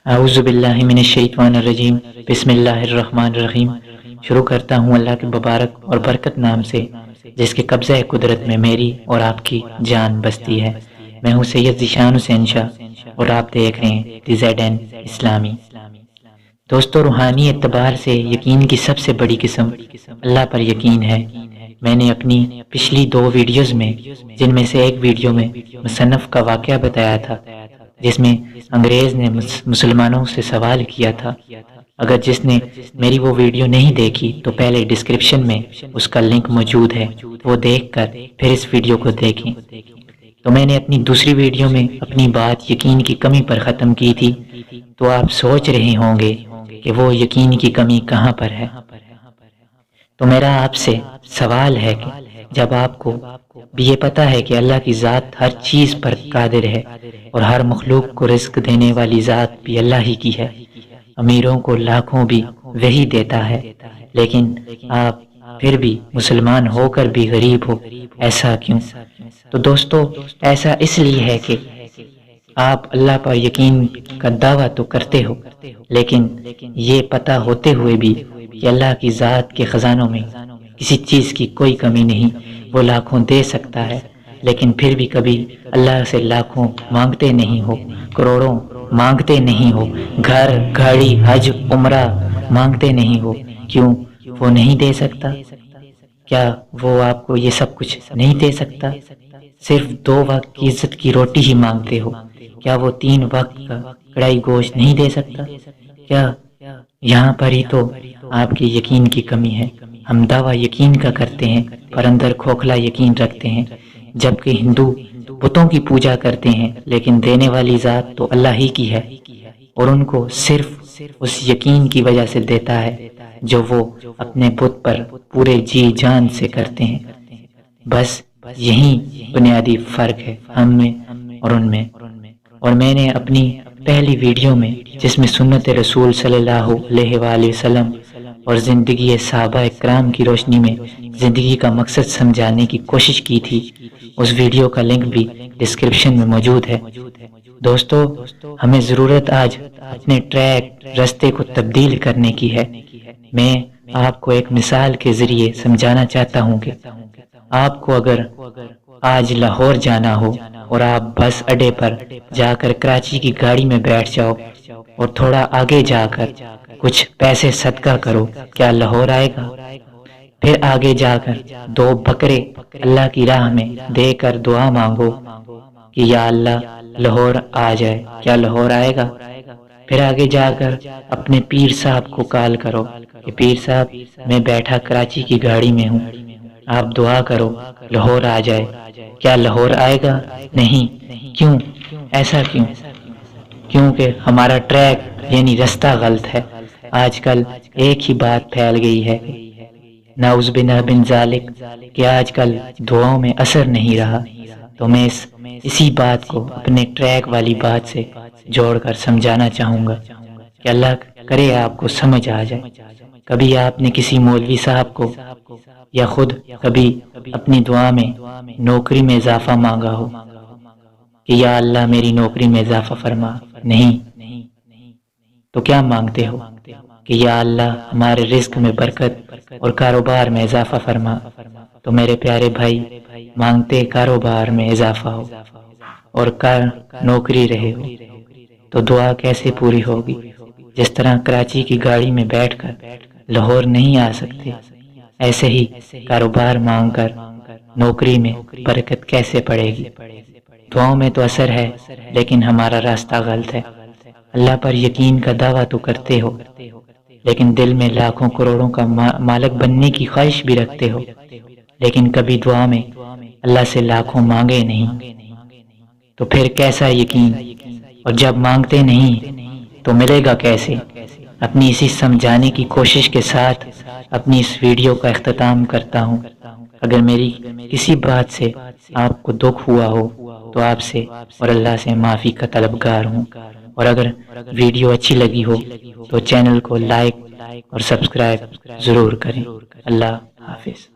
اعوذ باللہ من الشیطان الرجیم، بسم اللہ الرحمن الرحیم۔ شروع کرتا ہوں اللہ کے مبارک اور برکت نام سے، جس کے قبضہ قدرت میں میری اور آپ کی جان بستی ہے۔ میں ہوں سید ذیشان حسین شاہ اور آپ دیکھ رہے ہیں دی زیڈ این اسلامی۔ دوستو، روحانی اعتبار سے یقین کی سب سے بڑی قسم اللہ پر یقین ہے۔ میں نے اپنی پچھلی 2 ویڈیوز میں، جن میں سے ایک ویڈیو میں مصنف کا واقعہ بتایا تھا، جس میں انگریز نے مسلمانوں سے سوال کیا تھا۔ اگر جس نے میری وہ ویڈیو نہیں دیکھی تو پہلے ڈسکرپشن میں اس کا لنک موجود ہے، وہ دیکھ کر پھر اس ویڈیو کو دیکھیں۔ تو میں نے اپنی دوسری ویڈیو میں اپنی بات یقین کی کمی پر ختم کی تھی، تو آپ سوچ رہے ہوں گے کہ وہ یقین کی کمی کہاں پر ہے۔ تو میرا آپ سے سوال ہے کہ جب آپ کو بھی یہ پتہ ہے کہ اللہ کی ذات ہر چیز پر قادر ہے اور ہر مخلوق کو رزق دینے والی ذات بھی اللہ ہی کی ہے، امیروں کو لاکھوں بھی وہی دیتا ہے، لیکن آپ پھر بھی مسلمان ہو کر بھی غریب ہو، ایسا کیوں؟ تو دوستو، ایسا اس لیے ہے کہ آپ اللہ پر یقین کا دعویٰ تو کرتے ہو، لیکن یہ پتہ ہوتے ہوئے بھی کہ اللہ کی ذات کے خزانوں میں کسی چیز کی کوئی کمی نہیں، وہ لاکھوں دے سکتا ہے، لیکن پھر بھی کبھی اللہ سے لاکھوں مانگتے نہیں ہو، کروڑوں مانگتے نہیں ہو، گھر، گاڑی، حج، عمرہ مانگتے نہیں ہو، کیوں؟ وہ نہیں دے سکتا؟ کیا وہ آپ کو یہ سب کچھ نہیں دے سکتا؟ صرف 2 وقت کی عزت کی روٹی ہی مانگتے ہو، کیا وہ 3 وقت کا کڑائی گوشت نہیں دے سکتا؟ کیا یہاں پر ہی تو آپ کی یقین کی کمی ہے۔ ہم دعویٰ یقین کا کرتے ہیں پر اندر کھوکھلا یقین رکھتے ہیں، جبکہ ہندو بتوں کی پوجا کرتے ہیں، لیکن دینے والی ذات تو اللہ ہی کی ہے، اور ان کو صرف اس یقین کی وجہ سے دیتا ہے جو وہ اپنے بت پر پورے جی جان سے کرتے ہیں۔ بس یہی بنیادی فرق ہے ہم میں اور ان میں۔ اور میں نے اپنی پہلی ویڈیو میں، جس میں سنت رسول صلی اللہ علیہ وآلہ وسلم اور زندگی صحابہ اکرام کی روشنی میں زندگی کا مقصد سمجھانے کی کوشش کی تھی، اس ویڈیو کا لنک بھی ڈسکرپشن میں موجود ہے۔ دوستو، ہمیں ضرورت آج اپنے ٹریک، رستے کو تبدیل کرنے کی ہے۔ میں آپ کو ایک مثال کے ذریعے سمجھانا چاہتا ہوں کہ آپ کو اگر آج لاہور جانا ہو اور آپ بس اڈے پر جا کر کراچی کی گاڑی میں بیٹھ جاؤ اور تھوڑا آگے جا کر کچھ پیسے صدقہ کرو، کیا لاہور آئے گا؟ پھر آگے جا کر 2 بکرے اللہ کی راہ میں دے کر دعا مانگو کہ یا اللہ لاہور آ جائے، کیا لاہور آئے گا؟ پھر آگے جا کر اپنے پیر صاحب کو کال کرو کہ پیر صاحب، میں بیٹھا کراچی کی گاڑی میں ہوں، آپ دعا کرو لاہور آ جائے، کیا لاہور آئے گا؟ نہیں۔ کیوں؟ ایسا کیوں؟ کیونکہ ہمارا ٹریک یعنی رستہ غلط ہے۔ آج کل ایک ہی بات پھیل گئی ہے، نعوذ باللہ من ذالک، کہ آج کل دعاؤں میں اثر نہیں رہا۔ تو میں اسی بات کو اپنے ٹریک والی بات سے جوڑ کر سمجھانا چاہوں گا کہ اللہ کرے آپ کو سمجھ آ جائے۔ کبھی آپ نے کسی مولوی صاحب کو یا خود کبھی اپنی دعا میں نوکری میں اضافہ مانگا ہو کہ یا اللہ میری نوکری میں اضافہ فرما؟ نہیں۔ تو کیا مانگتے ہو کہ یا اللہ ہمارے رزق میں برکت اور کاروبار میں اضافہ فرما؟ تو میرے پیارے بھائی، مانگتے کاروبار میں اضافہ ہو اور نوکری رہے ہو تو دعا کیسے پوری ہوگی؟ جس طرح کراچی کی گاڑی میں بیٹھ کر لاہور نہیں آ سکتے، ایسے ہی کاروبار مانگ کر نوکری میں برکت کیسے پڑے گی؟ دعاؤں میں تو اثر ہے، لیکن ہمارا راستہ غلط ہے۔ اللہ پر یقین کا دعویٰ تو کرتے ہو، لیکن دل میں لاکھوں کروڑوں کا مالک بننے کی خواہش بھی رکھتے ہو، لیکن کبھی دعا میں اللہ سے لاکھوں مانگے نہیں، تو پھر کیسا یقین؟ اور جب مانگتے نہیں تو ملے گا کیسے؟ اپنی اسی سمجھانے کی کوشش کے ساتھ اپنی اس ویڈیو کا اختتام کرتا ہوں۔ اگر میری کسی بات سے آپ کو دکھ ہوا ہو تو آپ سے اور اللہ سے معافی کا طلبگار ہوں، اور اگر ویڈیو اچھی لگی ہو تو چینل کو لائک اور سبسکرائب ضرور کریں۔ اللہ حافظ۔